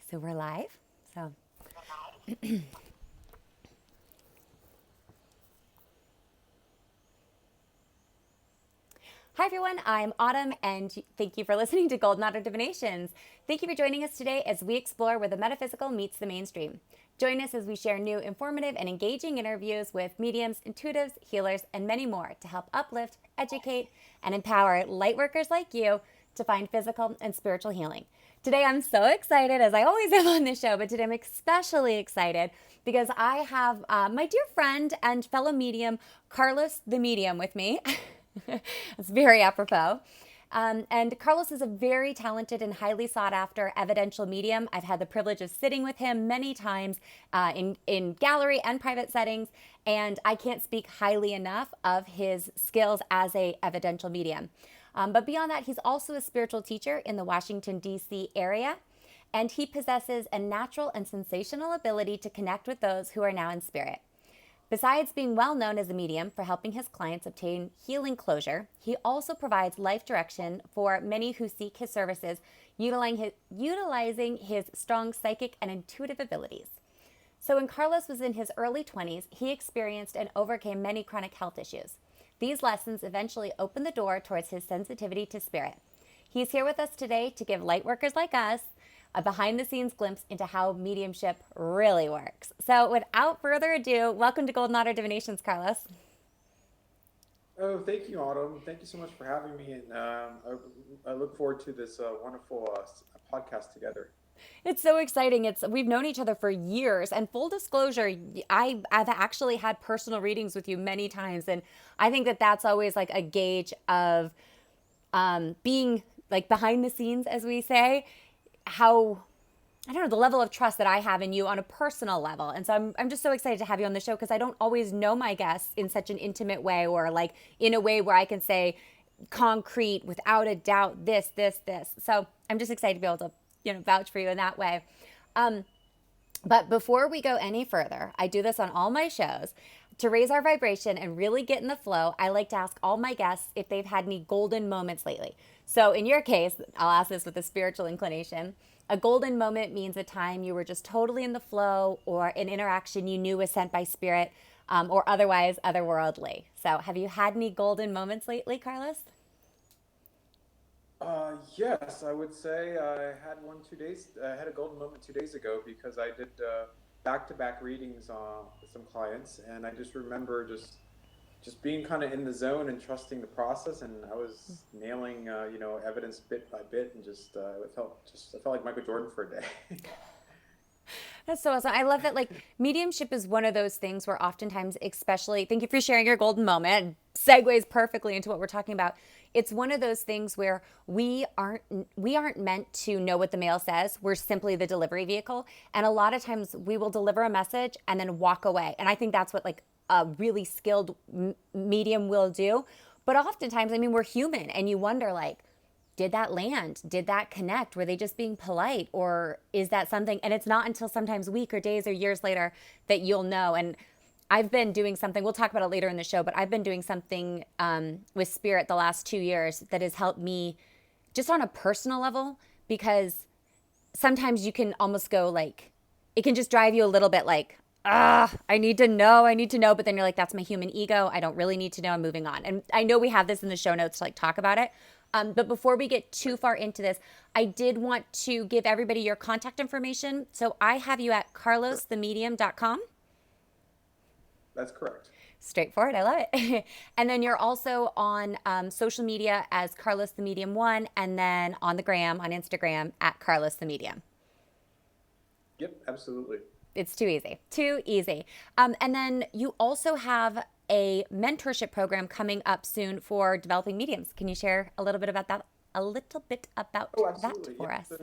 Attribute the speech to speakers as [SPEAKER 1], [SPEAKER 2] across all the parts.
[SPEAKER 1] So we're live. So hi everyone, I'm Autumn and thank you for listening to Golden Otter Divinations. Thank you for joining us today as we explore where the metaphysical meets the mainstream. Join us as we share new, informative, and engaging interviews with mediums, intuitives, healers, and many more to help uplift, educate, and empower lightworkers like you to find physical and spiritual healing. Today I'm so excited, as I always am on this show, but today I'm especially excited because I have my dear friend and fellow medium, Carlos the Medium, with me. It's very apropos. And Carlos is a very talented and highly sought after evidential medium. I've had the privilege of sitting with him many times in gallery and private settings, and I can't speak highly enough of his skills as a evidential medium. But beyond that, he's also a spiritual teacher in the Washington D.C. area, and he possesses a natural and sensational ability to connect with those who are now in spirit. Besides being well known as a medium for helping his clients obtain healing closure, he also provides life direction for many who seek his services, utilizing his strong psychic and intuitive abilities. So when Carlos was in his early 20s, he experienced and overcame many chronic health issues. These lessons eventually opened the door towards his sensitivity to spirit. He's here with us today to give lightworkers like us a behind-the-scenes glimpse into how mediumship really works. So without further ado, welcome to Golden Otter Divinations, Carlos.
[SPEAKER 2] Oh, thank you, Autumn. Thank you so much for having me, and I look forward to this wonderful podcast together.
[SPEAKER 1] It's so exciting. We've known each other for years, and full disclosure, I've actually had personal readings with you many times, and I think that that's always like a gauge of being like behind the scenes, as we say, how I don't know, the level of trust that I have in you on a personal level. And so I'm just so excited to have you on the show because I don't always know my guests in such an intimate way or like in a way where I can say concrete without a doubt this. So I'm just excited to be able to, vouch for you in that way. But before we go any further, I do this on all my shows. To raise our vibration and really get in the flow, I like to ask all my guests if they've had any golden moments lately. So in your case, I'll ask this with a spiritual inclination. A golden moment means a time you were just totally in the flow or an interaction you knew was sent by spirit or otherwise otherworldly. So have you had any golden moments lately, Carlos?
[SPEAKER 2] Yes, I would say I had one 2 days. I had a golden moment 2 days ago because I did back-to-back readings with some clients, and I just remember just being kind of in the zone and trusting the process, and I was nailing evidence bit by bit, and I felt like Michael Jordan for a day.
[SPEAKER 1] That's so awesome. I love that like mediumship is one of those things where oftentimes, especially, thank you for sharing your golden moment. Segues perfectly into what we're talking about. It's one of those things where we aren't meant to know what the mail says. We're simply the delivery vehicle. And a lot of times we will deliver a message and then walk away. And I think that's what like a really skilled medium will do. But oftentimes, I mean, we're human and you wonder like, did that land? Did that connect? Were they just being polite? Or is that something? And it's not until sometimes weeks or days or years later that you'll know. And I've been doing something, we'll talk about it later in the show, but I've been doing something with Spirit the last 2 years that has helped me just on a personal level because sometimes you can almost go like, it can just drive you a little bit like, I need to know. But then you're like, that's my human ego. I don't really need to know. I'm moving on. And I know we have this in the show notes to like talk about it. But before we get too far into this, I did want to give everybody your contact information. So I have you at
[SPEAKER 2] Sure,
[SPEAKER 1] carlosthemedium.com.
[SPEAKER 2] that's correct.
[SPEAKER 1] Straightforward. I love it. And then you're also on social media as Carlos the Medium One, and then on the gram, on Instagram at Carlos the Medium.
[SPEAKER 2] Yep, absolutely.
[SPEAKER 1] It's too easy. Too easy. And then you also have a mentorship program coming up soon for developing mediums. Can you share a little bit about that? A little bit about
[SPEAKER 2] Oh,
[SPEAKER 1] that
[SPEAKER 2] absolutely. Yeah.
[SPEAKER 1] for us.
[SPEAKER 2] So,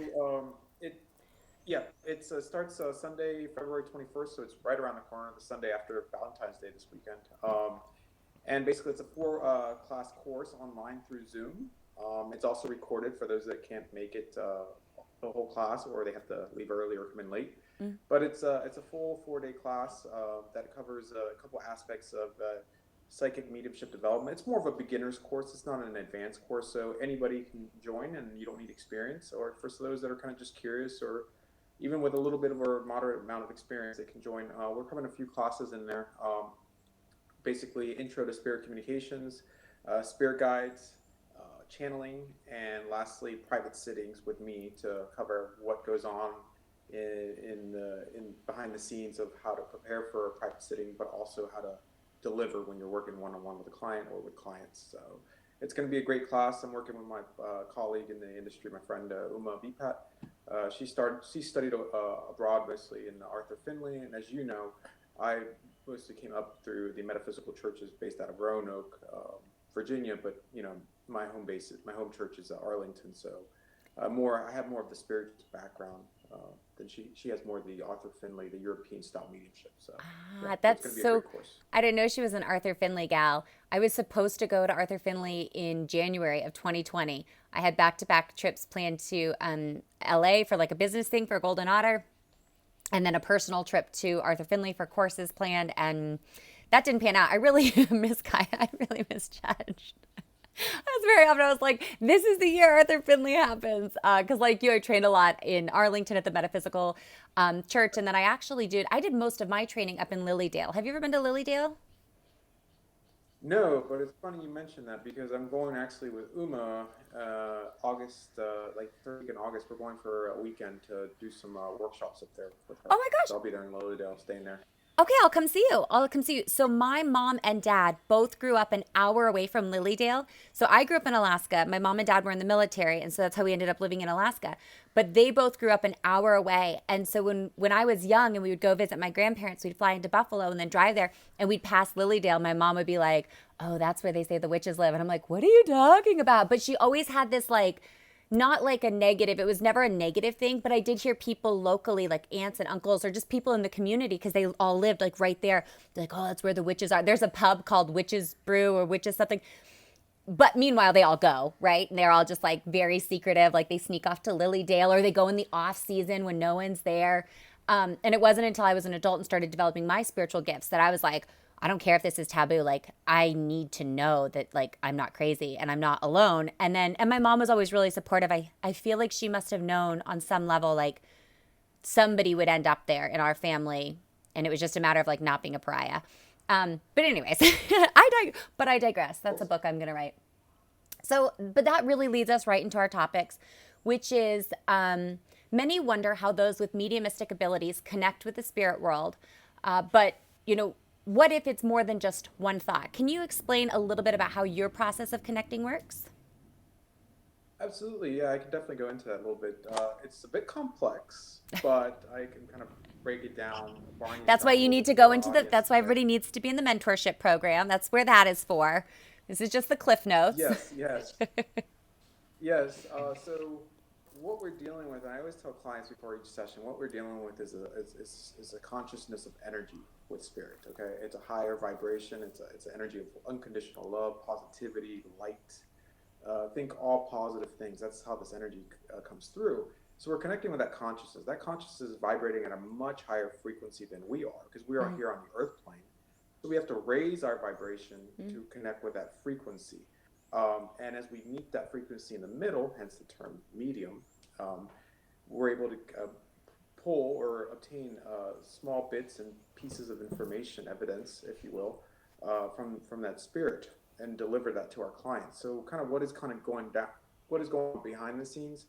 [SPEAKER 2] it starts Sunday, February 21st. So it's right around the corner, the Sunday after Valentine's Day this weekend. And basically, it's a four class course online through Zoom. It's also recorded for those that can't make it the whole class, or they have to leave early or come in late.
[SPEAKER 1] Mm.
[SPEAKER 2] But it's a full 4 day class that covers a couple aspects of psychic mediumship development. It's more of a beginner's course. It's not an advanced course, so anybody can join, and you don't need experience. Or for those that are kind of just curious or even with a little bit of a moderate amount of experience, they can join. We're covering a few classes in there. Basically, intro to spirit communications, spirit guides, channeling, and lastly, private sittings with me to cover what goes on in behind the scenes of how to prepare for a private sitting, but also how to deliver when you're working one-on-one with a client or with clients. So it's going to be a great class. I'm working with my colleague in the industry, my friend Uma Vipat. She studied abroad mostly in Arthur Finley, and as you know, I mostly came up through the metaphysical churches based out of Roanoke, Virginia. But my home church is Arlington. So I have more of the spiritual background than she has more of the Arthur Finley, the European style mediumship. So yeah, it's going
[SPEAKER 1] That's
[SPEAKER 2] to be a
[SPEAKER 1] so.
[SPEAKER 2] great course.
[SPEAKER 1] I didn't know she was an Arthur Finley gal. I was supposed to go to Arthur Finley in January of 2020. I had back-to-back trips planned to LA for like a business thing for Golden Otter, and then a personal trip to Arthur Finley for courses planned, and that didn't pan out. I really miss Kaya. I really misjudged. I was very often, I was like, this is the year Arthur Finley happens. Because like you, I trained a lot in Arlington at the Metaphysical Church. And then I did most of my training up in Lilydale. Have you ever been to Lilydale?
[SPEAKER 2] No, but it's funny you mentioned that because I'm going actually with Uma August, like third week in August. We're going for a weekend to do some workshops up there with her.
[SPEAKER 1] Oh my gosh.
[SPEAKER 2] So I'll be there in Lilydale, staying there.
[SPEAKER 1] Okay, I'll come see you. I'll come see you. So my mom and dad both grew up an hour away from Lilydale. So I grew up in Alaska. My mom and dad were in the military, and so that's how we ended up living in Alaska. But they both grew up an hour away. And so when I was young and we would go visit my grandparents, we'd fly into Buffalo and then drive there and we'd pass Lilydale. My mom would be like, "Oh, that's where they say the witches live." And I'm like, "What are you talking about?" But she always had this like not like a negative, it was never a negative thing, but I did hear people locally, like aunts and uncles or just people in the community, because they all lived like right there. They're like, "Oh, that's where the witches are." There's a pub called Witches Brew or Witches something. But meanwhile, they all go, right? And they're all just like very secretive. Like they sneak off to Lilydale or they go in the off season when no one's there. And it wasn't until I was an adult and started developing my spiritual gifts that I was like, I don't care if this is taboo. Like, I need to know that, like, I'm not crazy and I'm not alone. And my mom was always really supportive. I feel like she must have known on some level, like, somebody would end up there in our family. And it was just a matter of, like, not being a pariah. But anyways, I digress. That's a book I'm going to write. So, but that really leads us right into our topics, which is many wonder how those with mediumistic abilities connect with the spirit world. But, what if it's more than just one thought? Can you explain a little bit about how your process of connecting works?
[SPEAKER 2] Absolutely, yeah, I can definitely go into that a little bit. It's a bit complex, but I can kind of break it down,
[SPEAKER 1] That's why
[SPEAKER 2] down a
[SPEAKER 1] you
[SPEAKER 2] little
[SPEAKER 1] need
[SPEAKER 2] bit
[SPEAKER 1] to
[SPEAKER 2] for
[SPEAKER 1] go
[SPEAKER 2] our
[SPEAKER 1] into that's
[SPEAKER 2] audience.
[SPEAKER 1] why
[SPEAKER 2] Okay.
[SPEAKER 1] everybody needs to be in the mentorship program. That's where that is for. This is just the cliff notes.
[SPEAKER 2] Yes, yes. Yes. So what we're dealing with, and I always tell clients before each session, what we're dealing with is a consciousness of energy with spirit. Okay, it's a higher vibration. It's an energy of unconditional love, positivity, light. Think all positive things. That's how this energy comes through. So we're connecting with that consciousness. That consciousness is vibrating at a much higher frequency than we are, because we are
[SPEAKER 1] Mhm.
[SPEAKER 2] here on the earth plane. So we have to raise our vibration
[SPEAKER 1] Mhm.
[SPEAKER 2] to connect with that frequency. And as we meet that frequency in the middle, hence the term medium, um, we're able to pull or obtain small bits and pieces of information, evidence, if you will, from that spirit and deliver that to our clients. So, kind of what is kind of going down, what is going on behind the scenes?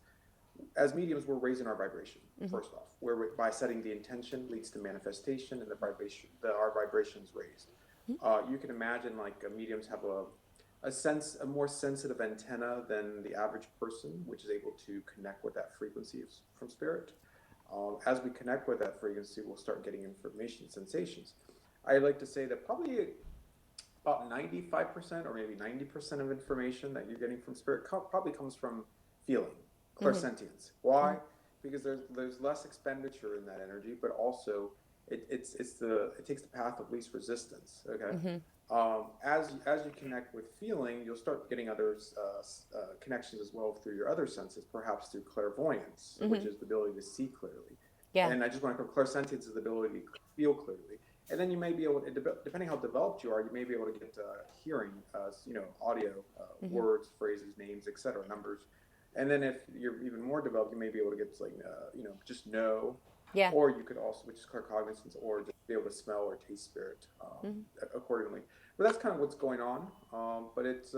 [SPEAKER 2] As mediums, we're raising our vibration.
[SPEAKER 1] Mhm.
[SPEAKER 2] First off, where by setting the intention leads to manifestation, and the vibration, our vibrations raised. You can imagine like mediums have a more sensitive antenna than the average person, which is able to connect with that frequency from spirit. As we connect with that frequency, we'll start getting information, sensations. I like to say that probably about 95% or maybe 90% of information that you're getting from spirit probably comes from feeling,
[SPEAKER 1] Mhm.
[SPEAKER 2] clairsentience. Why? Because there's less expenditure in that energy, but also it takes the path of least resistance. Okay.
[SPEAKER 1] Mhm.
[SPEAKER 2] As you connect with feeling, you'll start getting other connections as well through your other senses, perhaps through clairvoyance, which
[SPEAKER 1] Mhm.
[SPEAKER 2] is the ability to see clearly.
[SPEAKER 1] Yeah.
[SPEAKER 2] And I just want to go, clairsentience is the ability to feel clearly. And then you may be able to, depending how developed you are, you may be able to get hearing, audio,
[SPEAKER 1] Mhm.
[SPEAKER 2] words, phrases, names, etc., numbers. And then if you're even more developed, you may be able to get to like, just know,
[SPEAKER 1] Yeah.
[SPEAKER 2] or you could also, which is claircognizance, or just be able to smell or taste spirit
[SPEAKER 1] Mm-hmm.
[SPEAKER 2] accordingly. But that's kind of what's going on. But it's,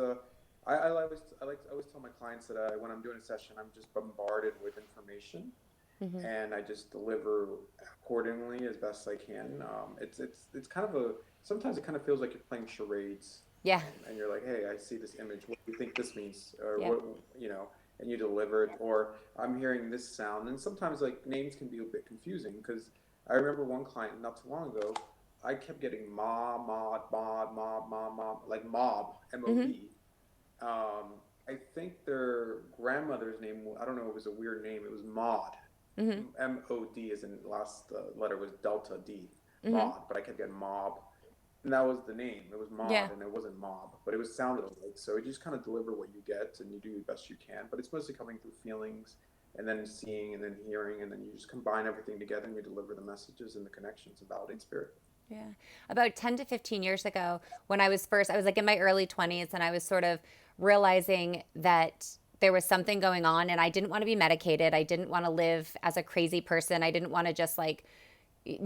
[SPEAKER 2] I always tell my clients that when I'm doing a session, I'm just bombarded with information,
[SPEAKER 1] Mm-hmm.
[SPEAKER 2] and I just deliver accordingly as best I can. It's kind of a, sometimes it kind of feels like you're playing charades,
[SPEAKER 1] Yeah.
[SPEAKER 2] and you're like, hey, I see this image. What do you think this means? Or
[SPEAKER 1] Yeah.
[SPEAKER 2] what, and you deliver it. Or I'm hearing this sound. And sometimes like names can be a bit confusing, because I remember one client not too long ago, I kept getting mob, like mob,
[SPEAKER 1] Mm-hmm.
[SPEAKER 2] MOB. I think their grandmother's name, I don't know, it was a weird name. It was Maud.
[SPEAKER 1] Mm-hmm.
[SPEAKER 2] MOD, as in last letter was Delta D,
[SPEAKER 1] Mm-hmm.
[SPEAKER 2] Maud, but I kept getting Mob. And that was the name. It was
[SPEAKER 1] Yeah.
[SPEAKER 2] Maud, and it wasn't Mob, but it was sounded alike. So you just kind of deliver what you get, and you do the best you can. But it's mostly coming through feelings, and then seeing, and then hearing, and then you just combine everything together, and you deliver the messages and the connections about in spirit.
[SPEAKER 1] Yeah. About 10 to 15 years ago, when I was like in my early 20s, and I was sort of realizing that there was something going on, and I didn't want to be medicated. I didn't want to live as a crazy person. I didn't want to just like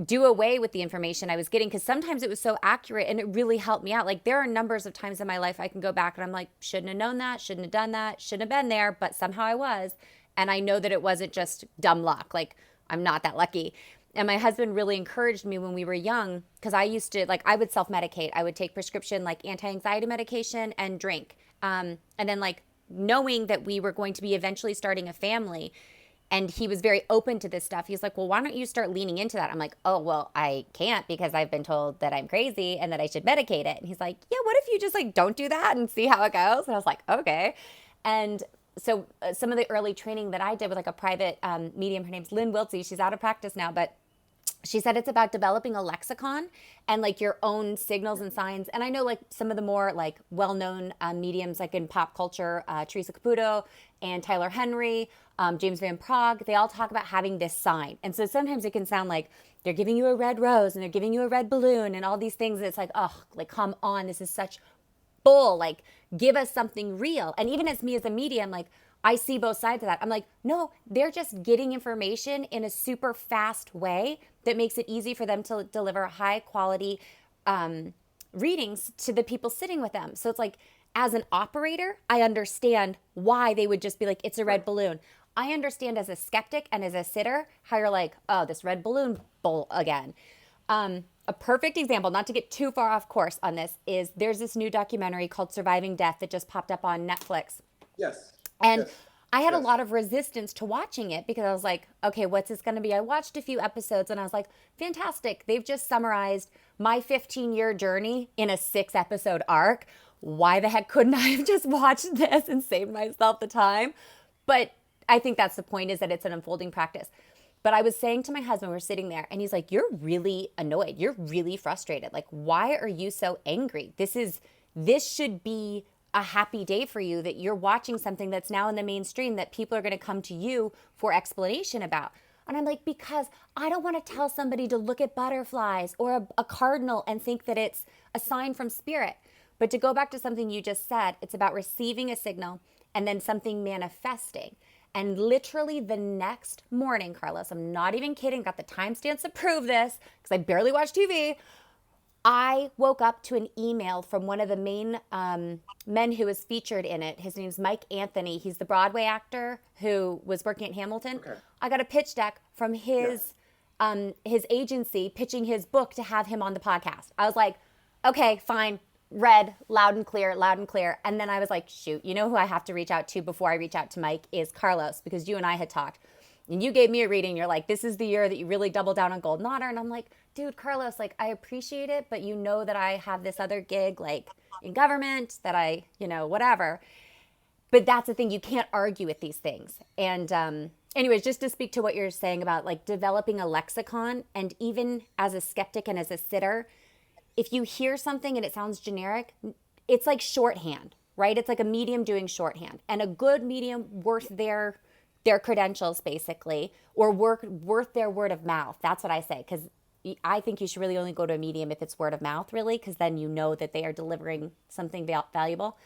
[SPEAKER 1] do away with the information I was getting, because sometimes it was so accurate and it really helped me out. Like there are numbers of times in my life I can go back and I'm like, shouldn't have known that, shouldn't have done that, shouldn't have been there, but somehow I was. And I know that it wasn't just dumb luck. Like I'm not that lucky. And my husband really encouraged me when we were young, because I used to, like, I would self medicate. I would take prescription like anti anxiety medication and drink. And then, like, knowing that we were going to be eventually starting a family, and he was very open to this stuff. He's like, well, why don't you start leaning into that? I'm like, oh, well, I can't, because I've been told that I'm crazy and that I should medicate it. And he's like, yeah, what if you just like don't do that and see how it goes? And I was like, okay. And so some of the early training that I did with like a private medium, her name's Lynn Wiltsey. She's out of practice now, but she said it's about developing a lexicon and like your own signals and signs. And I know like some of the more like well-known mediums like in pop culture, Teresa Caputo and Tyler Henry, James Van Prague, they all talk about having this sign. And so sometimes it can sound like they're giving you a red rose and they're giving you a red balloon and all these things. And it's like, oh, like, come on, this is such bull. Like, give us something real. And even as me as a medium, like, I see both sides of that. I'm like, no, they're just getting information in a super fast way that makes it easy for them to deliver high quality readings to the people sitting with them. So it's like, as an operator, I understand why they would just be like, it's a red balloon. I understand as a skeptic and as a sitter how you're like, oh, this red balloon bull again. A perfect example, not to get too far off course on this, is there's this new documentary called Surviving Death that just popped up on Netflix.
[SPEAKER 2] Yes.
[SPEAKER 1] And
[SPEAKER 2] Yes.
[SPEAKER 1] I had a
[SPEAKER 2] Yes.
[SPEAKER 1] lot of resistance to watching it, because I was like, okay, what's this going to be? I watched a few episodes and I was like, fantastic. They've just summarized my 15-year journey in a 6-episode arc. Why the heck couldn't I have just watched this and saved myself the time? But I think that's the point, is that it's an unfolding practice. But I was saying to my husband, we were sitting there, and he's like, you're really annoyed. You're really frustrated. Like, why are you so angry? This should be a happy day for you, that you're watching something that's now in the mainstream that people are going to come to you for explanation about. And I'm like, because I don't want to tell somebody to look at butterflies or a cardinal and think that it's a sign from spirit. But to go back to something you just said, it's about receiving a signal and then something manifesting. And literally the next morning, Carlos, I'm not even kidding, got the timestamps to prove this, because I barely watch TV. I woke up to an email from one of the main men who was featured in it. His name's Mike Anthony. He's the Broadway actor who was working at Hamilton.
[SPEAKER 2] Okay.
[SPEAKER 1] I got a pitch deck from his agency pitching his book to have him on the podcast. I was like, okay, fine. Read loud and clear, loud and clear. And then I was like, shoot, you know who I have to reach out to before I reach out to Mike is Carlos, because you and I had talked. And you gave me a reading. You're like, this is the year that you really double down on Golden Otter. And I'm like, dude, Carlos, like, I appreciate it, but you know that I have this other gig, like, in government, that I, whatever. But that's the thing. You can't argue with these things. And anyways, just to speak to what you're saying about, like, developing a lexicon, and even as a skeptic and as a sitter, if you hear something and it sounds generic, it's like shorthand, right? It's like a medium doing shorthand. And a good medium worth their credentials, basically, or worth their word of mouth. That's what I say, because I think you should really only go to a medium if it's word of mouth, really, because then you know that they are delivering something valuable.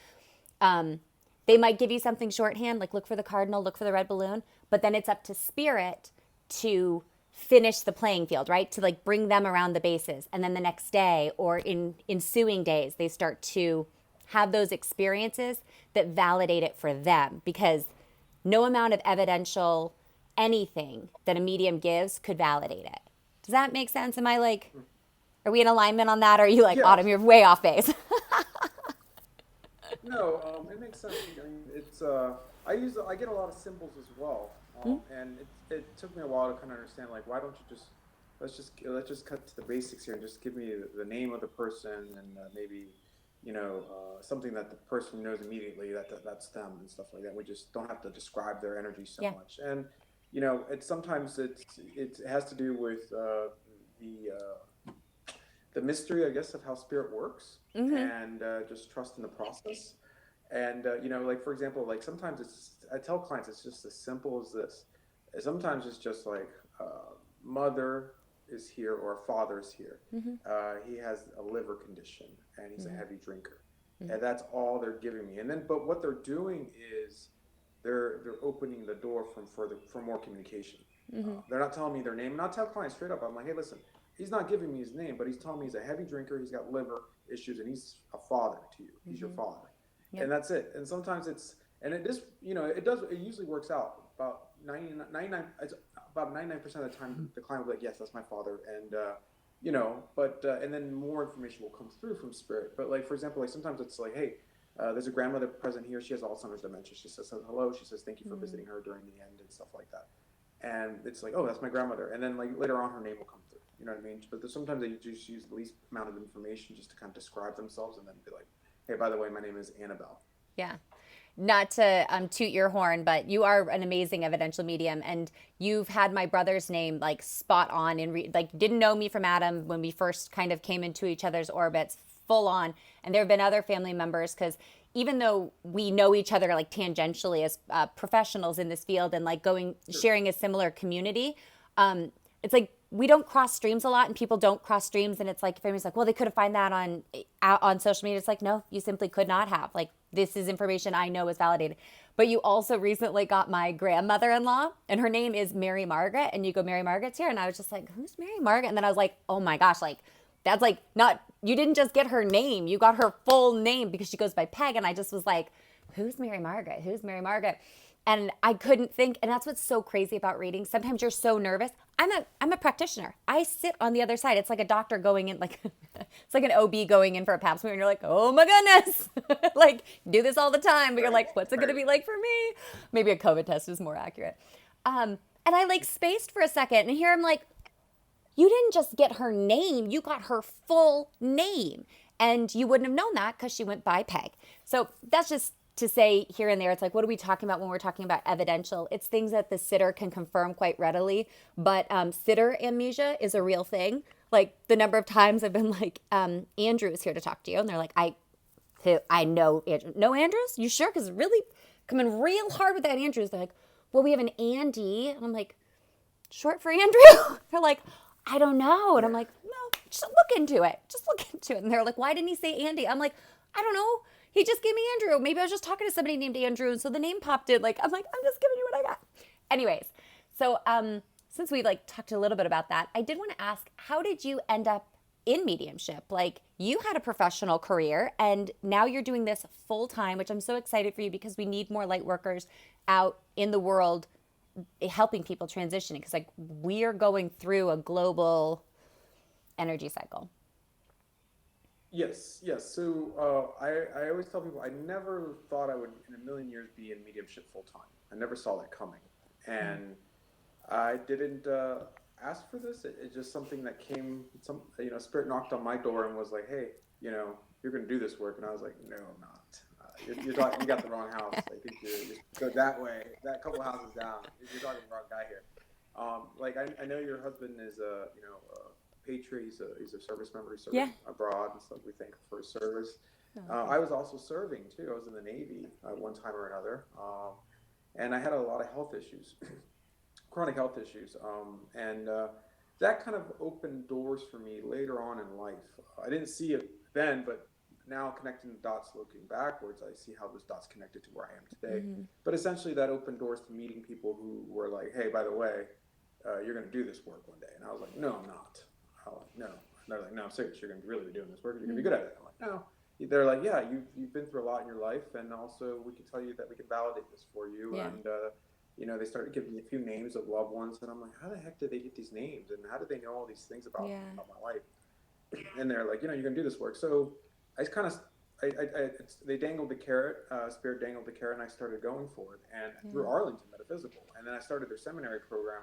[SPEAKER 1] they might give you something shorthand, like look for the cardinal, look for the red balloon, but then it's up to spirit to finish the playing field, right? To like bring them around the bases. And then the next day or in ensuing days, they start to have those experiences that validate it for them, because no amount of evidential anything that a medium gives could validate it. Does that make sense? Am I like, are we in alignment on that? Or are you like,
[SPEAKER 2] Yeah.
[SPEAKER 1] Autumn, you're way off base?
[SPEAKER 2] No, it makes sense. I mean, it's I get a lot of symbols as well, and it took me a while to kind of understand, like, why don't you just let's just cut to the basics here and just give me the name of the person, and maybe something that the person knows immediately that's them and stuff like that. We just don't have to describe their energy so
[SPEAKER 1] Yeah.
[SPEAKER 2] much. And it's sometimes it has to do with the the mystery, I guess, of how spirit works, and just trust in the process. And like, for example, like sometimes I tell clients it's just as simple as this. Sometimes it's just like mother is here or father is here. He has a liver condition and he's a heavy drinker, and that's all they're giving me. And then, but what they're doing is they're opening the door for more communication. They're not telling me their name, and I'll tell clients straight up. I'm like, hey, listen, he's not giving me his name, but he's telling me he's a heavy drinker, he's got liver issues, and he's a father to you. He's your father. Yep. And that's it. And sometimes it usually works out about 99% of the time. The client will be like, yes, that's my father. And and then more information will come through from spirit. But like, for example, like sometimes it's like, hey, there's a grandmother present here, she has Alzheimer's dementia, she says hello, she says thank you for visiting her during the end and stuff like that. And it's like, oh, that's my grandmother. And then like later on her name will come through, you know what I mean? But sometimes they just use the least amount of information just to kind of describe themselves, and then be like, hey, by the way, my name is Annabelle.
[SPEAKER 1] Yeah. Not to toot your horn, but you are an amazing evidential medium, and you've had my brother's name like spot on and like didn't know me from Adam when we first kind of came into each other's orbits full on. And there have been other family members, because even though we know each other like tangentially as professionals in this field and like sharing a similar community, it's like we don't cross streams a lot, and people don't cross streams. And it's like, if anybody's like, well, they could have found that on social media. It's like, no, you simply could not have. Like, this is information I know is validated. But you also recently got my grandmother-in-law, and her name is Mary Margaret. And you go, Mary Margaret's here. And I was just like, who's Mary Margaret? And then I was like, oh my gosh, like, that's like not, you didn't just get her name, you got her full name, because she goes by Peg. And I just was like, who's Mary Margaret? Who's Mary Margaret? And I couldn't think. And that's what's so crazy about readings. Sometimes you're so nervous. I'm a practitioner. I sit on the other side. It's like a doctor going in, like it's like an OB going in for a pap smear, and you're like, oh my goodness, like do this all the time. But you're like, what's it going to be like for me? Maybe a COVID test is more accurate. And I like spaced for a second, and here I'm like, you didn't just get her name, you got her full name. And you wouldn't have known that because she went by Peg. So that's just to say here and there, it's like, what are we talking about when we're talking about evidential? It's things that the sitter can confirm quite readily. But sitter amnesia is a real thing. Like the number of times I've been like, Andrew is here to talk to you. And they're like, I know Andrew. No, Andrews? You sure? Because really coming real hard with that Andrews. They're like, well, we have an Andy. And I'm like, short for Andrew? They're like, I don't know. And I'm like, no, just look into it. Just look into it. And they're like, why didn't he say Andy? I'm like, I don't know. He just gave me Andrew. Maybe I was just talking to somebody named Andrew, and so the name popped in. Like, I'm just giving you what I got. Anyways, so since we like talked a little bit about that, I did want to ask, how did you end up in mediumship? Like, you had a professional career, and now you're doing this full time, which I'm so excited for you, because we need more light workers out in the world helping people transition, because like we are going through a global energy cycle.
[SPEAKER 2] Yes, yes. So I always tell people I never thought I would in a million years be in mediumship full time. I never saw that coming, and I didn't ask for this. It's just something that came. Spirit knocked on my door and was like, "Hey, you're going to do this work," and I was like, "No, I'm not. You're talking. You got the wrong house. I think you go that way. That couple houses down. You're talking to the wrong guy here." I know your husband is patriot. He's a service member. He's serving abroad and stuff. We thank him for his service. I was also serving too. I was in the Navy one time or another, and I had a lot of health issues, chronic health issues, and that kind of opened doors for me later on in life. I didn't see it then, but now connecting the dots, looking backwards, I see how those dots connected to where I am today.
[SPEAKER 1] Mm-hmm.
[SPEAKER 2] But essentially, that opened doors to meeting people who were like, "Hey, by the way, you're going to do this work one day." And I was like, "No, I'm not." I was like, "No." And they're like, "No, I'm serious. You're going to really be doing this work. You're going to be good at it." I'm like, "No." They're like, "Yeah, you've been through a lot in your life, and also we can tell you that we can validate this for you."
[SPEAKER 1] Yeah.
[SPEAKER 2] And they started giving me a few names of loved ones, and I'm like, "How the heck did they get these names? And how did they know all these things about my life?" And they're like, "You're going to do this work." So I kind of they dangled the carrot, spirit dangled the carrot, and I started going for it. And through Arlington Metaphysical, and then I started their seminary program.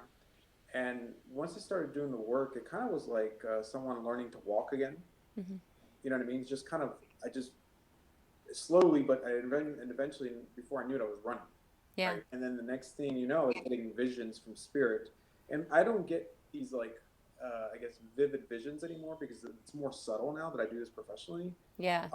[SPEAKER 2] And once I started doing the work, it kind of was like someone learning to walk again.
[SPEAKER 1] Mm-hmm.
[SPEAKER 2] You know what I mean? Just kind of, I just slowly, but and eventually, before I knew it, I was running.
[SPEAKER 1] Yeah.
[SPEAKER 2] Right? And then the next thing you know, I was getting visions from spirit, and I don't get these like I guess vivid visions anymore because it's more subtle now that I do this professionally.
[SPEAKER 1] Yeah.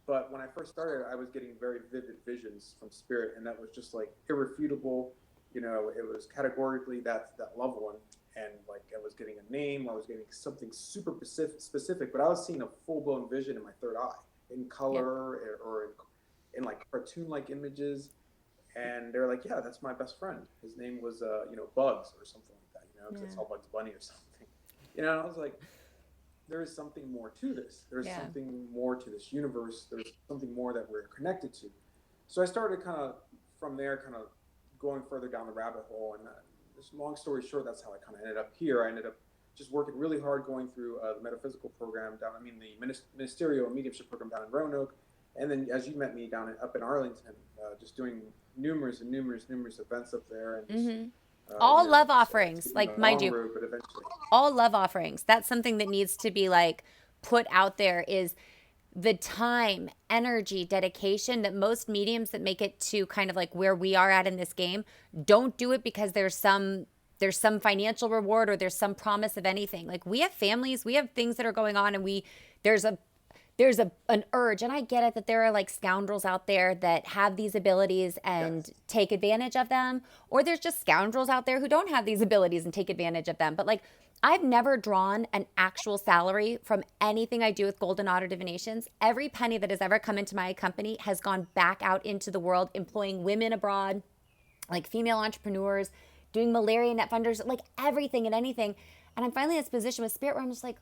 [SPEAKER 2] But when I first started, I was getting very vivid visions from spirit, and that was just like irrefutable. It was categorically that loved one, and like I was getting a name, I was getting something super specific, but I was seeing a full blown vision in my third eye, in color or in like cartoon like images, and they're like, "Yeah, that's my best friend. His name was Bugs or something like that, because it's all Bugs Bunny or something." And I was like, there is something more to this. There's something more to this universe. There's something more that we're connected to. So I started kind of from there, kind of going further down the rabbit hole. And just long story short, that's how I kind of ended up here. I ended up just working really hard going through the metaphysical program the ministerial and mediumship program down in Roanoke. And then as you met me up in Arlington, just doing numerous events up there. And just,
[SPEAKER 1] all love offerings, like mind you,
[SPEAKER 2] road, but eventually.
[SPEAKER 1] all love offerings. That's something that needs to be like put out there, is the time, energy, dedication that most mediums that make it to kind of like where we are at in this game don't do it because there's some financial reward or there's some promise of anything. Like, we have families, we have things that are going on, and there's an urge, and I get it that there are like scoundrels out there that have these abilities and take advantage of them, or there's just scoundrels out there who don't have these abilities and take advantage of them. But like, I've never drawn an actual salary from anything I do with Golden Otter Divinations. Every penny that has ever come into my company has gone back out into the world, employing women abroad, like female entrepreneurs, doing malaria net funders, like everything and anything. And I'm finally in this position with Spirit where I'm just like,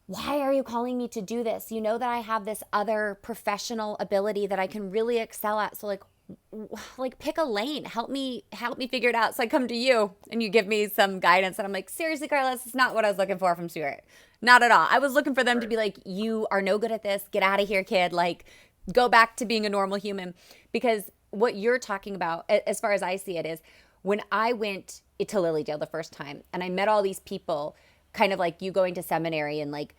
[SPEAKER 1] why are you calling me to do this? You know that I have this other professional ability that I can really excel at. So like pick a lane, help me figure it out. So I come to you and you give me some guidance, and I'm like, seriously, Carla, this is not what I was looking for from Spirit. Not at all. I was looking for them to be like, you are no good at this. Get out of here, kid. Like, go back to being a normal human. Because what you're talking about, as far as I see it, is when I went to Lilydale the first time and I met all these people, kind of like you going to seminary and like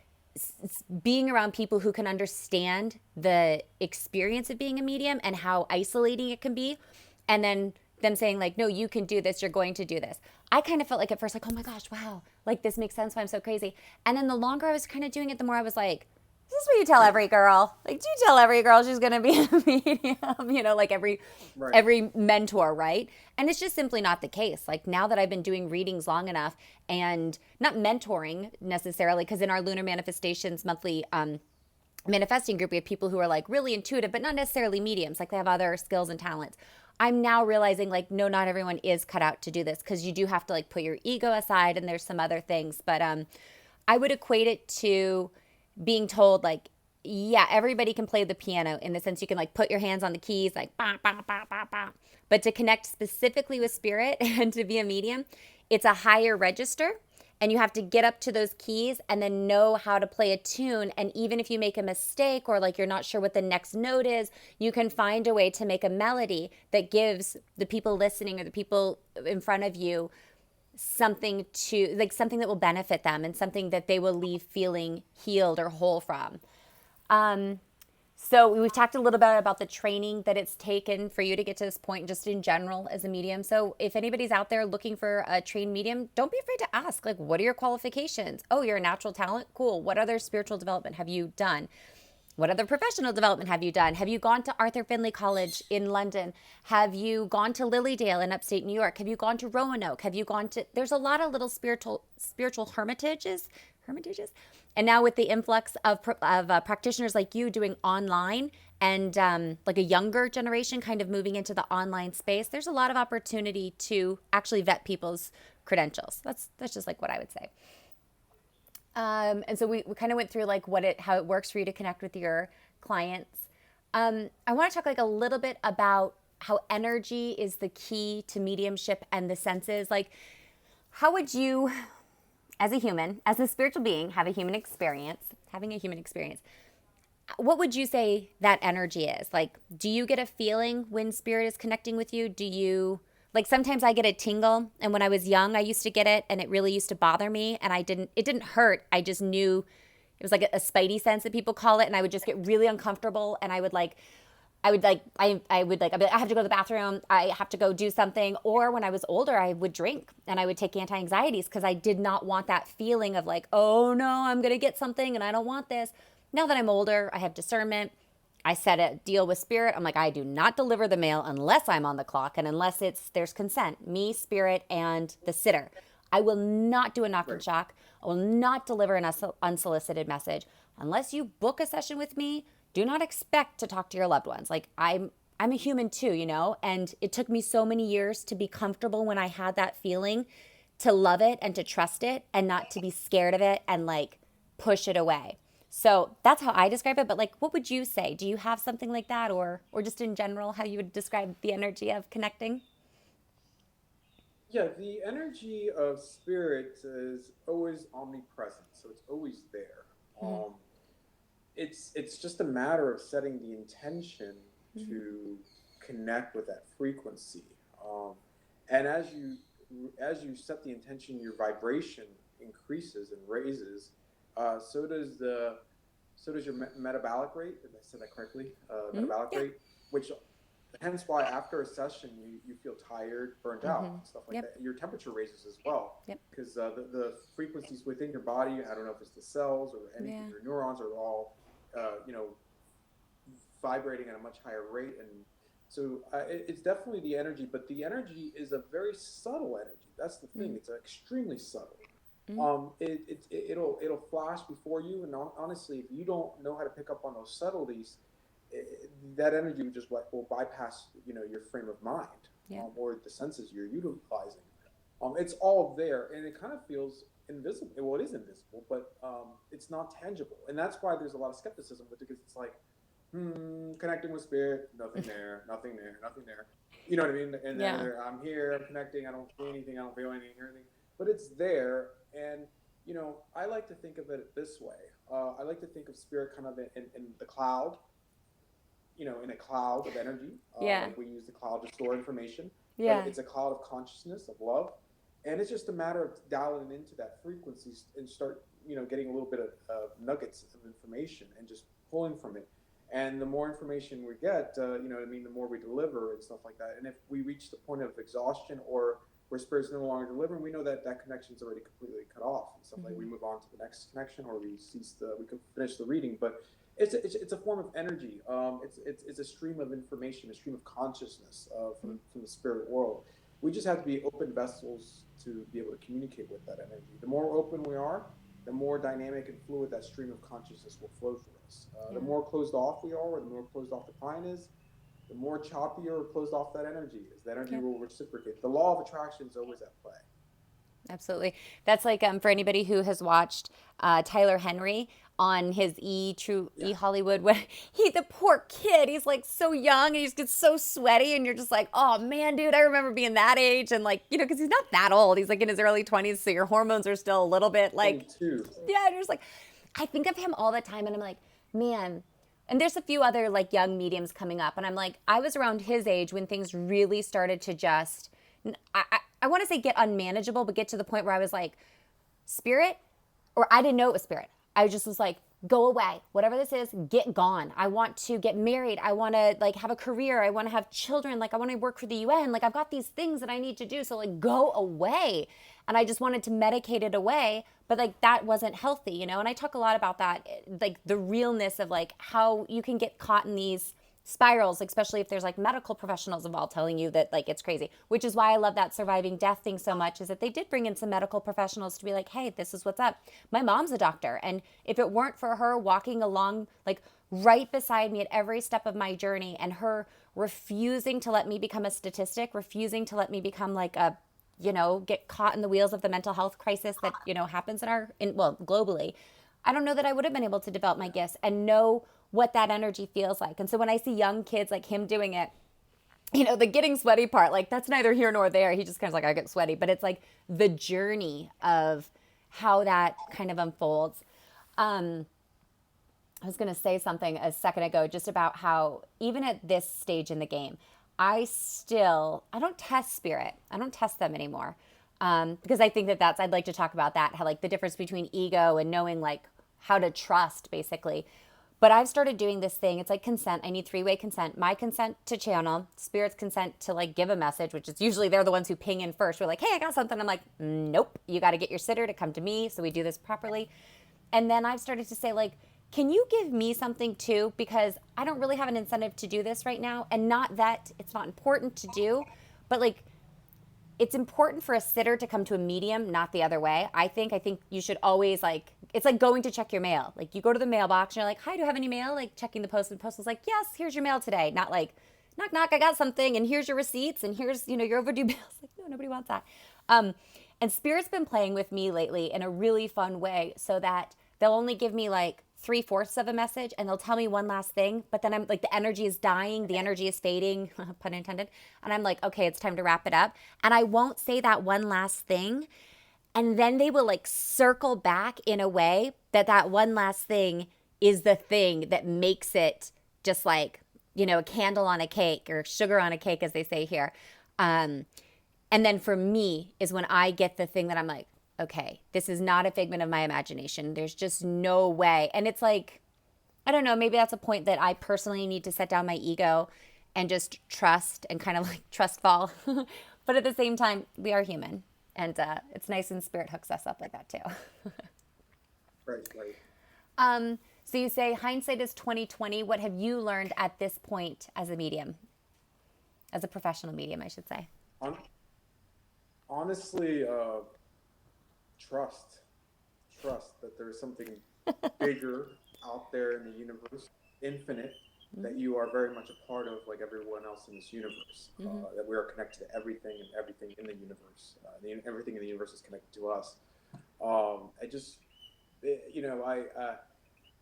[SPEAKER 1] being around people who can understand the experience of being a medium and how isolating it can be, and then them saying like, no, you can do this, you're going to do this. I kind of felt like at first like, oh my gosh, wow, like this makes sense why I'm so crazy. And then the longer I was kind of doing it, the more I was like, is this what you tell every girl? Like, do you tell every girl she's going to be a medium? Like every mentor, right? And it's just simply not the case. Like, now that I've been doing readings long enough, and not mentoring necessarily, because in our Lunar Manifestations monthly manifesting group, we have people who are like really intuitive, but not necessarily mediums. Like, they have other skills and talents. I'm now realizing like, no, not everyone is cut out to do this, because you do have to like put your ego aside, and there's some other things. But I would equate it to being told like, yeah, everybody can play the piano, in the sense you can like put your hands on the keys, like bah, bah, bah, bah, bah. But to connect specifically with Spirit and to be a medium, it's a higher register, and you have to get up to those keys and then know how to play a tune. And even if you make a mistake, or like you're not sure what the next note is, you can find a way to make a melody that gives the people listening or the people in front of you something that will benefit them, and something that they will leave feeling healed or whole from. So we've talked a little bit about the training that it's taken for you to get to this point, just in general as a medium. So if anybody's out there looking for a trained medium, don't be afraid to ask, like, what are your qualifications? Oh, you're a natural talent? Cool. What other spiritual development have you done? What other professional development have you done? Have you gone to Arthur Findlay College in London? Have you gone to Lilydale in upstate New York? Have you gone to Roanoke? Have you gone to, there's a lot of little spiritual hermitages. And now with the influx of practitioners like you doing online and like a younger generation kind of moving into the online space, there's a lot of opportunity to actually vet people's credentials. That's just like what I would say. And so we kind of went through like how it works for you to connect with your clients. I want to talk like a little bit about how energy is the key to mediumship and the senses. Like, how would you, as a human, as a spiritual being, having a human experience, what would you say that energy is? Like, do you get a feeling when spirit is connecting with you? Like sometimes I get a tingle, and when I was young, I used to get it, and it really used to bother me, and it didn't hurt. I just knew it was like a spidey sense that people call it, and I would just get really uncomfortable, and I would like, I'd be like, I have to go to the bathroom, I have to go do something. Or when I was older, I would drink and I would take anti-anxieties because I did not want that feeling of like, oh no, I'm going to get something and I don't want this. Now that I'm older, I have discernment. I set a deal with spirit. I'm like, I do not deliver the mail unless I'm on the clock and unless there's consent, me, spirit, and the sitter. I will not do a knock and shock. I will not deliver an unsolicited message. Unless you book a session with me, do not expect to talk to your loved ones. Like I'm a human too, you know? And it took me so many years to be comfortable when I had that feeling, to love it and to trust it and not to be scared of it and like push it away. So that's how I describe it. But like, what would you say? Do you have something like that, or just in general, how you would describe the energy of connecting?
[SPEAKER 2] Yeah, the energy of spirit is always omnipresent, so it's always there.
[SPEAKER 1] Mm-hmm.
[SPEAKER 2] It's just a matter of setting the intention to connect with that frequency. And as you set the intention, your vibration increases and raises. So does your metabolic rate. If I said that correctly, metabolic rate, which hence why after a session you feel tired, burnt out, and stuff like that. Your temperature raises as well, because the frequencies within your body, I don't know if it's the cells or anything, your neurons are all vibrating at a much higher rate, and so it's definitely the energy. But the energy is a very subtle energy. That's the thing. It's extremely subtle. It'll flash before you, and honestly, if you don't know how to pick up on those subtleties, that energy will bypass your frame of mind, or the senses you're utilizing. It's all there, and it kind of feels invisible. Well, it is invisible, but it's not tangible, and that's why there's a lot of skepticism with it, because it's like connecting with spirit, nothing there, nothing there, nothing there. You know what I mean? And then I'm here, I'm connecting, I don't see anything, I don't feel anything, hear anything, but it's there. And I like to think of it this way. I like to think of spirit kind of in the cloud, in a cloud of energy. Like we use the cloud to store information. But it's a cloud of consciousness, of love. And it's just a matter of dialing into that frequency and start, getting a little bit of nuggets of information and just pulling from it. And the more information we get, the more we deliver and stuff like that. And if we reach the point of exhaustion or where spirit's no longer delivering, we know that connection's already completely cut off. And stuff like we move on to the next connection, or we can finish the reading. But it's a form of energy. It's a stream of information, a stream of consciousness from the spirit world. We just have to be open vessels to be able to communicate with that energy. The more open we are, the more dynamic and fluid that stream of consciousness will flow through us. The more closed off we are, or the more closed off the client is, the more choppy or closed off that energy is. The energy will reciprocate. The law of attraction is always at play.
[SPEAKER 1] Absolutely. That's like for anybody who has watched Tyler Henry on his E Hollywood, when the poor kid, he's like so young and he just gets so sweaty, and you're just like, oh man, dude, I remember being that age, and like, because he's not that old. He's like in his early 20s, so your hormones are still a little bit like,
[SPEAKER 2] 22.
[SPEAKER 1] Yeah, and you're just like, I think of him all the time, and I'm like, man. And there's a few other like young mediums coming up, and I'm like, I was around his age when things really started to just, I want to say get unmanageable, but get to the point where I was like, spirit, or I didn't know it was spirit. I just was like, go away. Whatever this is, get gone. I want to get married. I want to like have a career. I want to have children. Like I want to work for the UN. Like I've got these things that I need to do. So like go away. and I just wanted to medicate it away, but like that wasn't healthy, you know? And I talk a lot about that, like the realness of like how you can get caught in these spirals, especially if there's like medical professionals involved telling you that like it's crazy, which is why I love that surviving death thing so much, is that they did bring in some medical professionals to be like, hey, this is what's up. My mom's a doctor, and if it weren't for her walking along like right beside me at every step of my journey, and her refusing to let me become a statistic, refusing to let me become like a, you know, get caught in the wheels of the mental health crisis that, you know, happens well, globally, I don't know that I would have been able to develop my gifts and know what that energy feels like. And so when I see young kids like him doing it, you know, the getting sweaty part, like that's neither here nor there. He just kind of like, I get sweaty, but it's like the journey of how that kind of unfolds. I was going to say something a second ago just about how even at this stage in the game, I don't test spirit. I don't test them anymore. Because I think I'd like to talk about that, how like the difference between ego and knowing like how to trust basically. But I've started doing this thing. It's like consent. I need 3-way consent. My consent to channel, spirit's consent to like give a message, which is usually they're the ones who ping in first. We're like, hey, I got something. I'm like, nope, you got to get your sitter to come to me. So we do this properly. And then I've started to say like, can you give me something too? Because I don't really have an incentive to do this right now. And not that it's not important to do, but like it's important for a sitter to come to a medium, not the other way. I think you should always like, it's like going to check your mail. Like you go to the mailbox and you're like, hi, do you have any mail? Like checking the post, and the post is like, yes, here's your mail today. Not like, knock, knock, I got something, and here's your receipts, and here's, you know, your overdue bills. Like, no, nobody wants that. And Spirit's been playing with me lately in a really fun way, so that they'll only give me like 3/4 of a message, and they'll tell me one last thing, but then I'm like, the energy is dying, the energy is fading, pun intended. And I'm like, okay, it's time to wrap it up. And I won't say that one last thing. And then they will like circle back in a way that one last thing is the thing that makes it just like, you know, a candle on a cake, or sugar on a cake, as they say here. And then for me is when I get the thing that I'm like, okay, this is not a figment of my imagination. There's just no way. And it's like, I don't know, maybe that's a point that I personally need to set down my ego and just trust and kind of like trust fall. But at the same time, we are human. And it's nice when Spirit hooks us up like that too.
[SPEAKER 2] Right.
[SPEAKER 1] So you say hindsight is 2020. What have you learned at this point as a medium? As a professional medium, I should say.
[SPEAKER 2] Honestly, trust that there's something bigger out there in the universe, infinite, that you are very much a part of, like everyone else in this universe. That we are connected to everything and everything in the universe. Everything in the universe is connected to us. I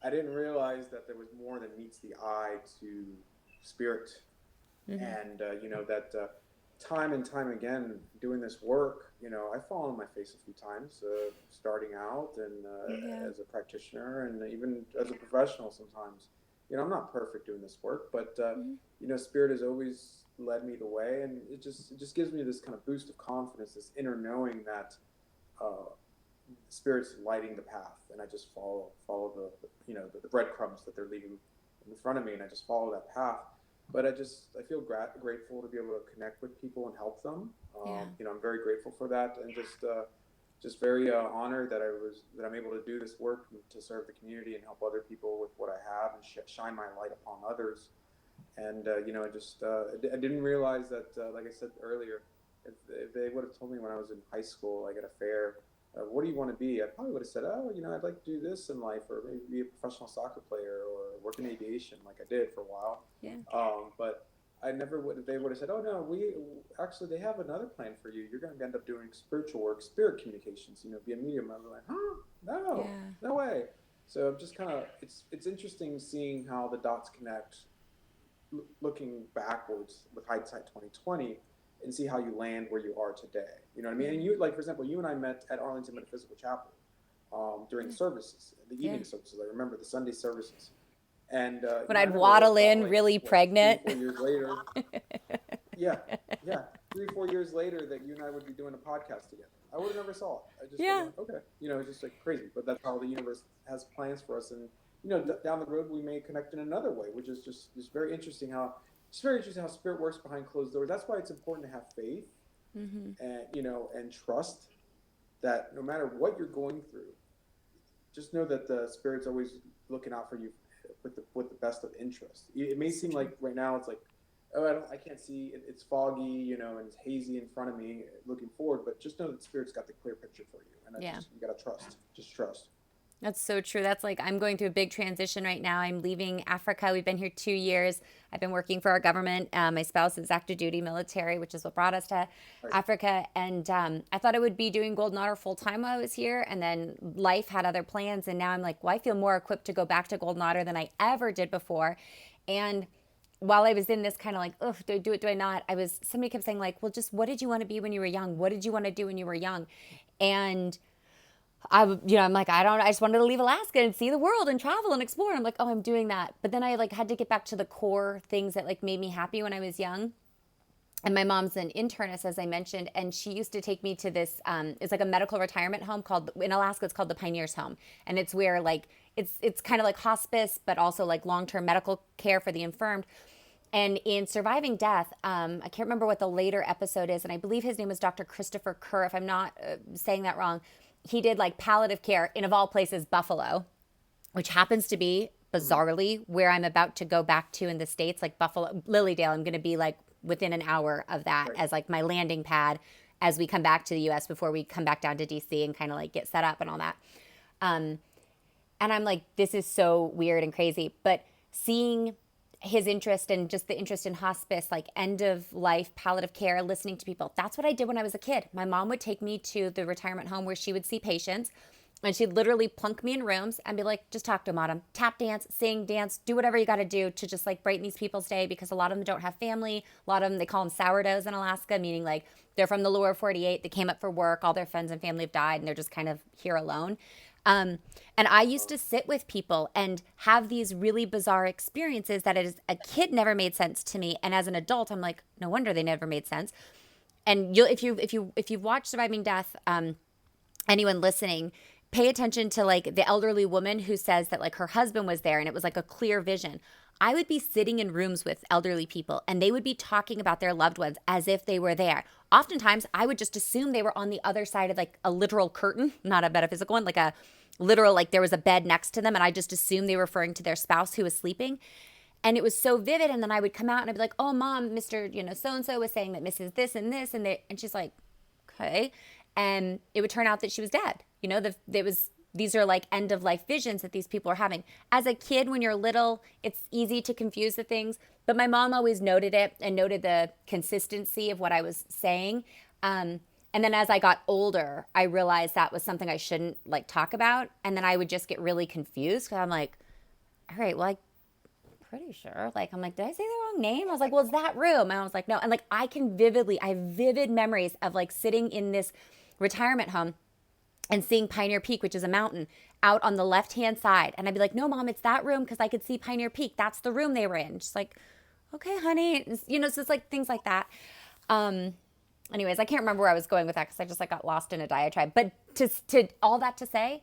[SPEAKER 2] didn't realize that there was more than meets the eye to spirit, and that. Time and time again doing this work, I've fallen on my face a few times, starting out and as a practitioner, and even as a professional sometimes. I'm not perfect doing this work, but Spirit has always led me the way, and it just gives me this kind of boost of confidence, this inner knowing that Spirit's lighting the path, and I just follow the breadcrumbs that they're leaving in front of me, and I just follow that path. But I feel grateful to be able to connect with people and help them. I'm very grateful for that, and just very honored that I'm able to do this work to serve the community and help other people with what I have, and shine my light upon others. And I didn't realize that, like I said earlier, if they would have told me when I was in high school, like at a fair, what do you want to be? I probably would have said, I'd like to do this in life, or maybe be a professional soccer player, or work in aviation like I did for a while. But I never would. They would have said, oh no, they have another plan for you. You're going to end up doing spiritual work, spirit communications. Be a medium. I was like, no way. So I'm just kind of, it's interesting seeing how the dots connect, looking backwards with hindsight 2020. And see how you land where you are today. You know what I mean? And you, like, for example, you and I met at Arlington Metaphysical Chapel during the services, the evening services. I remember the Sunday services. And
[SPEAKER 1] when I'd waddle in really pregnant.
[SPEAKER 2] 3 or 4 years later. Yeah. 3-4 years later that you and I would be doing a podcast together. I would have never saw it. I just went, okay. It's just like crazy. But that's how the universe has plans for us. And, down the road we may connect in another way, which is just very interesting how spirit works behind closed doors. That's why it's important to have faith and trust that no matter what you're going through, just know that the Spirit's always looking out for you with the best of interest. It may seem like right now it's like, oh, I can't see. It's foggy, and it's hazy in front of me looking forward. But just know that Spirit's got the clear picture for you, and
[SPEAKER 1] Yeah.
[SPEAKER 2] you gotta trust. Just trust.
[SPEAKER 1] That's so true. That's like, I'm going through a big transition right now. I'm leaving Africa. We've been here 2 years. I've been working for our government. My spouse is active duty military, which is what brought us to
[SPEAKER 2] Right.
[SPEAKER 1] Africa. And I thought I would be doing Golden Otter full time while I was here. And then life had other plans. And now I'm like, well, I feel more equipped to go back to Golden Otter than I ever did before. And while I was in this kind of like, oh, do I do it? Do I not? Somebody kept saying like, well, just what did you want to be when you were young? What did you want to do when you were young? And I'm like, I just wanted to leave Alaska and see the world and travel and explore. And I'm like, oh, I'm doing that. But then I like had to get back to the core things that like made me happy when I was young. And my mom's an internist, as I mentioned, and she used to take me to this, it's like a medical retirement home in Alaska, it's called the Pioneers Home. And it's where like, it's kind of like hospice, but also like long-term medical care for the infirmed. And in Surviving Death, I can't remember what the later episode is, and I believe his name was Dr. Christopher Kerr, if I'm not saying that wrong. He did like palliative care in, of all places, Buffalo, which happens to be bizarrely where I'm about to go back to in the States, like Buffalo, Lilydale. I'm going to be like within an hour of that
[SPEAKER 2] Right.
[SPEAKER 1] as like my landing pad as we come back to the US before we come back down to DC and kind of like get set up and all that. And I'm like, this is so weird and crazy. But seeing his interest and just the interest in hospice, like end of life, palliative care, listening to people. That's what I did when I was a kid. My mom would take me to the retirement home where she would see patients, and she'd literally plunk me in rooms and be like, just talk to them, Autumn. Tap dance, sing, dance, do whatever you got to do to just like brighten these people's day, because a lot of them don't have family. A lot of them, they call them sourdoughs in Alaska, meaning like they're from the lower 48. They came up for work. All their friends and family have died, and they're just kind of here alone. And I used to sit with people and have these really bizarre experiences that as a kid never made sense to me, and as an adult, I'm like, no wonder they never made sense. And if you watch Surviving Death, anyone listening, pay attention to like the elderly woman who says that like her husband was there and it was like a clear vision. I would be sitting in rooms with elderly people and they would be talking about their loved ones as if they were there. Oftentimes, I would just assume they were on the other side of like a literal curtain, not a metaphysical one, like a literal, like there was a bed next to them. And I just assumed they were referring to their spouse who was sleeping. And it was so vivid. And then I would come out and I'd be like, oh, Mom, Mr. So-and-so was saying that Mrs. This and this. And she's like, okay. And it would turn out that she was dead. These are like end of life visions that these people are having. As a kid, when you're little, it's easy to confuse the things. But my mom always noted it and noted the consistency of what I was saying. And then as I got older, I realized that was something I shouldn't like talk about. And then I would just get really confused because I'm like, all right, well, I'm pretty sure. Like, I'm like, did I say the wrong name? I was like, well, it's that room. And I was like, no. And like, I have vivid memories of like sitting in this retirement home and seeing Pioneer Peak, which is a mountain, out on the left-hand side. And I'd be like, no, Mom, it's that room because I could see Pioneer Peak. That's the room they were in. Just like, okay, honey. So it's like things like that. Anyways, I can't remember where I was going with that because I just like got lost in a diatribe. But to all that to say,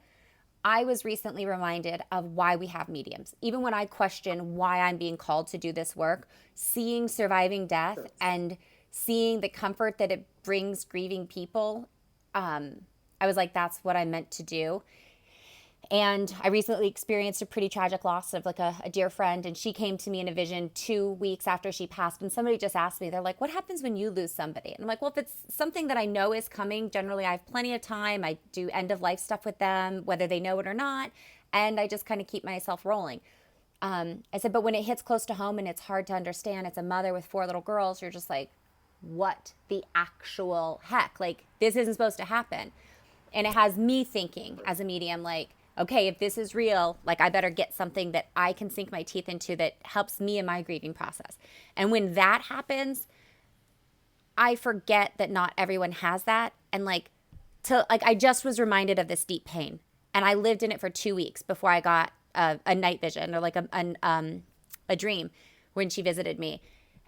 [SPEAKER 1] I was recently reminded of why we have mediums. Even when I question why I'm being called to do this work, seeing Surviving Death and seeing the comfort that it brings grieving people, I was like, that's what I'm meant to do. And I recently experienced a pretty tragic loss of like a dear friend. And she came to me in a vision 2 weeks after she passed. And somebody just asked me, they're like, what happens when you lose somebody? And I'm like, well, if it's something that I know is coming, generally I have plenty of time. I do end of life stuff with them, whether they know it or not. And I just kind of keep myself rolling. I said, but when it hits close to home and it's hard to understand, it's a mother with 4 little girls, you're just like, what the actual heck? Like, this isn't supposed to happen. And it has me thinking as a medium, like, okay, if this is real, like I better get something that I can sink my teeth into that helps me in my grieving process. And when that happens, I forget that not everyone has that. And I just was reminded of this deep pain. And I lived in it for 2 weeks before I got a night vision or like a dream when she visited me.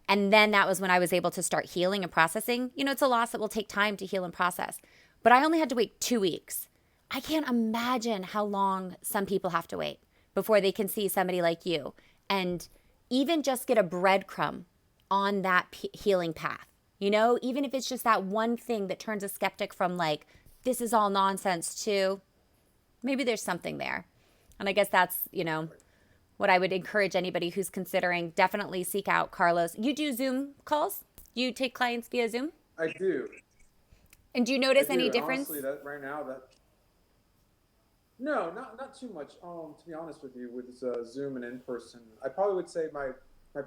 [SPEAKER 1] And then that was when I was able to start healing and processing. It's a loss that will take time to heal and process. But I only had to wait 2 weeks. I can't imagine how long some people have to wait before they can see somebody like you and even just get a breadcrumb on that healing path. Even if it's just that one thing that turns a skeptic from like, this is all nonsense to maybe there's something there. And I guess that's, what I would encourage anybody who's considering, definitely seek out Carlos. You do Zoom calls? You take clients via Zoom?
[SPEAKER 2] I do.
[SPEAKER 1] And do you
[SPEAKER 2] I
[SPEAKER 1] notice any
[SPEAKER 2] do. And
[SPEAKER 1] difference?
[SPEAKER 2] honestly, that right now, that no, not too much. To be honest with you, with Zoom and in person, I probably would say my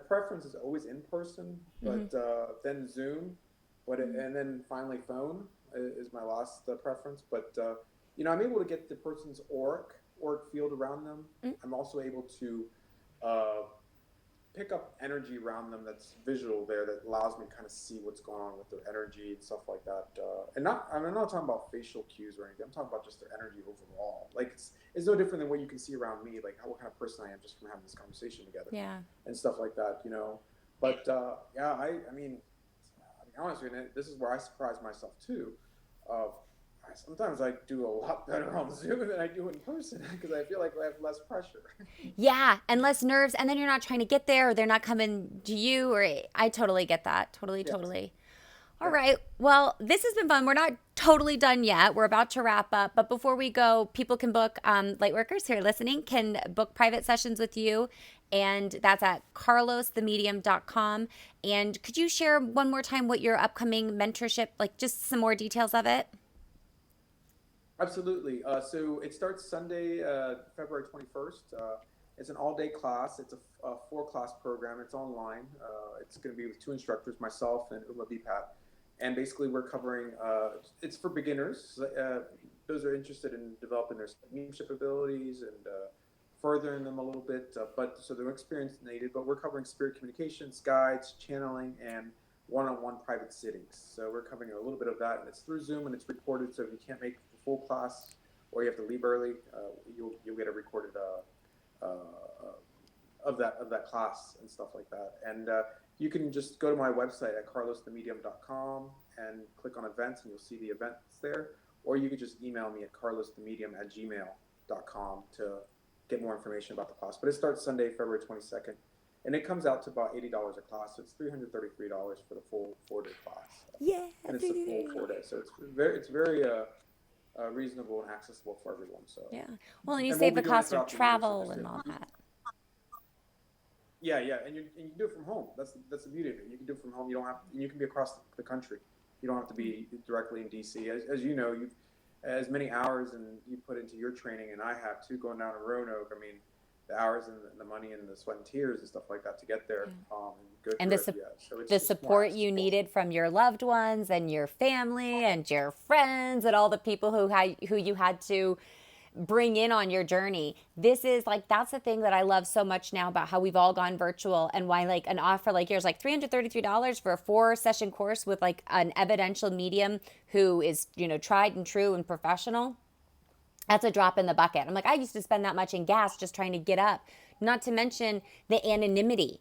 [SPEAKER 2] preference is always in person, but then Zoom, and then finally phone is my last preference. But I'm able to get the person's auric field around them. I'm also able to pick up energy around them that's visual there, that allows me to kind of see what's going on with their energy and stuff like that. I'm not talking about facial cues or anything. I'm talking about just their energy overall. Like it's no different than what you can see around me, like what kind of person I am just from having this conversation together.
[SPEAKER 1] Yeah.
[SPEAKER 2] And stuff like that, But I mean, I'll be honest with you, this is where I surprise myself too. Sometimes I do a lot better on Zoom than I do in person because I feel like I have less pressure.
[SPEAKER 1] Yeah, and less nerves, and then you're not trying to get there, or they're not coming to you, or I totally get that. Totally. All right. Well, this has been fun. We're not totally done yet. We're about to wrap up. But before we go, people can book, lightworkers who are listening can book private sessions with you. And that's at carlosthemedium.com. And could you share one more time what your upcoming mentorship, like just some more details of it?
[SPEAKER 2] Absolutely. So it starts Sunday, February 21st. It's an all-day class. It's a 4-class program. It's online. It's going to be with 2 instructors, myself and Uma Bipat. And basically we're covering, it's for beginners. Those are interested in developing their mediumship abilities and furthering them a little bit. So they're experienced native, but we're covering spirit communications, guides, channeling, and one-on-one private sittings. So we're covering a little bit of that, and it's through Zoom and it's recorded. So if you can't make the full class or you have to leave early, you'll get a recorded of that class and stuff like that. And you can just go to my website at carlosthemedium.com and click on events, and you'll see the events there. Or you could just email me at carlosthemedium@gmail.com to get more information about the class. But it starts Sunday, February 22nd. And it comes out to about $80 a class. So it's $333 for the full 4-day class.
[SPEAKER 1] Yeah.
[SPEAKER 2] And it's a full 4 days. So it's very reasonable and accessible for everyone. So
[SPEAKER 1] yeah. Well, and you save the cost of travel and all that.
[SPEAKER 2] Yeah, and you can do it from home. That's the beauty of it. You can do it from home. You can be across the country. You don't have to be directly in D.C. As you know, you've as many hours and you put into your training, and I have too, going down to Roanoke. I mean, the hours and the money and the sweat and tears and stuff like that to get there.
[SPEAKER 1] And the support you needed from your loved ones and your family and your friends and all the people who you had to bring in on your journey. This is that's the thing that I love so much now about how we've all gone virtual, and why an offer like yours, $333 for a 4-session course with an evidential medium who is, tried and true and professional. That's a drop in the bucket. I'm I used to spend that much in gas just trying to get up, not to mention the anonymity.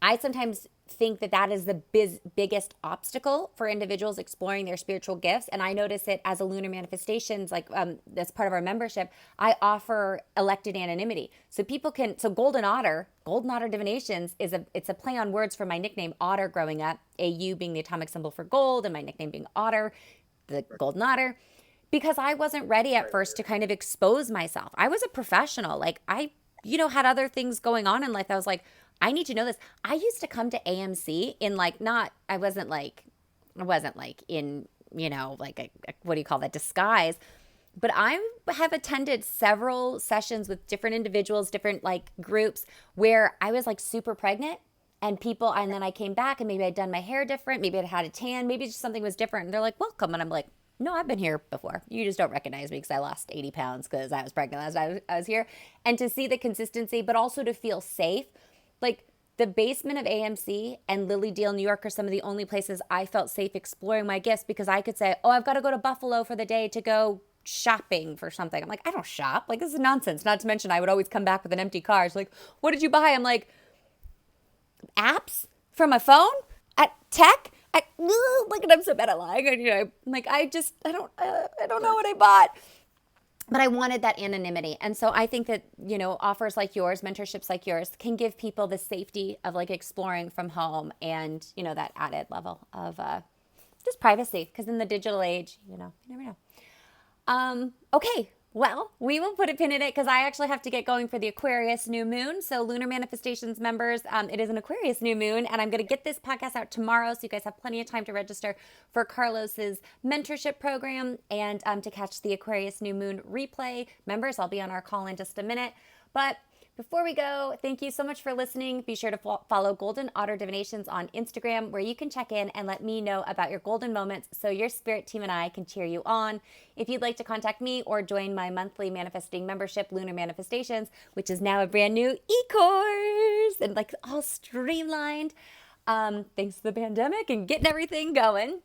[SPEAKER 1] I sometimes think that is the biggest obstacle for individuals exploring their spiritual gifts. And I notice it as a Lunar Manifestations, that's part of our membership. I offer elected anonymity. So people so Golden Otter Divinations it's a play on words for my nickname, Otter, growing up, AU being the atomic symbol for gold, and my nickname being Otter, the Golden Otter. Because I wasn't ready at first to kind of expose myself. I was a professional. I had other things going on in life. I was I need to know this. I used to come to AMC in I wasn't in, what do you call that, disguise. But I have attended several sessions with different individuals, different groups where I was super pregnant. And then I came back and maybe I'd done my hair different. Maybe I'd had a tan. Maybe just something was different. And they're welcome. And I'm no, I've been here before. You just don't recognize me because I lost 80 pounds because I was pregnant last time I was here. And to see the consistency, but also to feel safe. The basement of AMC and Lily Dale, New York are some of the only places I felt safe exploring my gifts, because I could say, oh, I've got to go to Buffalo for the day to go shopping for something. I'm I don't shop. This is nonsense. Not to mention I would always come back with an empty car. It's what did you buy? I'm apps from my phone at tech. And I'm so bad at lying. I don't know what I bought. But I wanted that anonymity. And so I think that, offers like yours, mentorships like yours, can give people the safety of exploring from home and, that added level of just privacy, because in the digital age, you never know. Okay, well, we will put a pin in it because I actually have to get going for the Aquarius new moon. So, Lunar Manifestations members, it is an Aquarius new moon, and I'm going to get this podcast out tomorrow, so you guys have plenty of time to register for Carlos's mentorship program and to catch the Aquarius new moon replay. Members, I'll be on our call in just a minute, but before we go, thank you so much for listening. Be sure to follow Golden Otter Divinations on Instagram, where you can check in and let me know about your golden moments so your spirit team and I can cheer you on. If you'd like to contact me or join my monthly manifesting membership, Lunar Manifestations, which is now a brand new e-course and like all streamlined, thanks to the pandemic and getting everything going,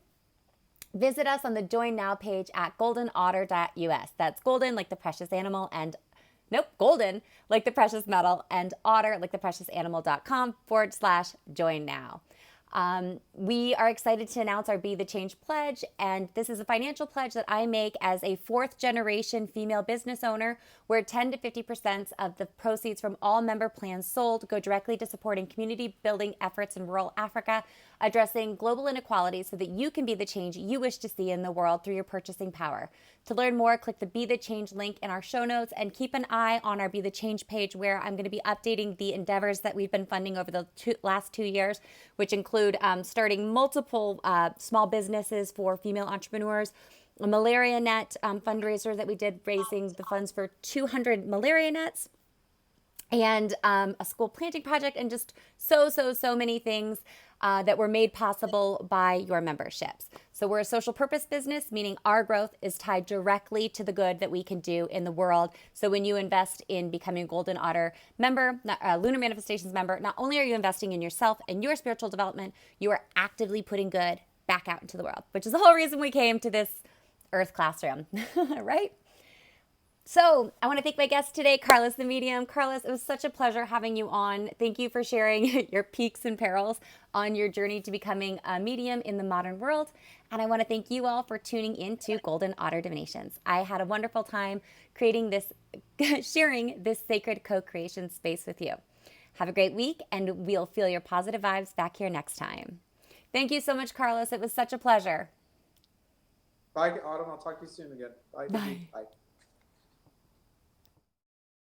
[SPEAKER 1] visit us on the Join Now page at goldenotter.us. That's golden like the precious animal and golden, like the precious metal, and otter, like the precious animal.com/join now. We are excited to announce our Be the Change pledge, and this is a financial pledge that I make as a fourth generation female business owner, where 10 to 50% of the proceeds from all member plans sold go directly to supporting community building efforts in rural Africa, addressing global inequality so that you can be the change you wish to see in the world through your purchasing power. To learn more, click the Be the Change link in our show notes and keep an eye on our Be the Change page, where I'm going to be updating the endeavors that we've been funding over the last 2 years, which include starting multiple small businesses for female entrepreneurs, a malaria net fundraiser that we did, raising the funds for 200 malaria nets, and a school planting project, and just so many things that were made possible by your memberships. So we're a social purpose business, meaning our growth is tied directly to the good that we can do in the world. So when you invest in becoming a Golden Otter member, Lunar Manifestations member, not only are you investing in yourself and your spiritual development, you are actively putting good back out into the world, which is the whole reason we came to this Earth classroom, right? So I want to thank my guest today, Carlos the Medium. Carlos, it was such a pleasure having you on. Thank you for sharing your peaks and perils on your journey to becoming a medium in the modern world. And I want to thank you all for tuning in to Golden Otter Divinations. I had a wonderful time creating this, sharing this sacred co-creation space with you. Have a great week, and we'll feel your positive vibes back here next time. Thank you so much, Carlos. It was such a pleasure.
[SPEAKER 2] Bye, Autumn. I'll talk to you soon again. Bye.
[SPEAKER 1] Bye.
[SPEAKER 2] Bye.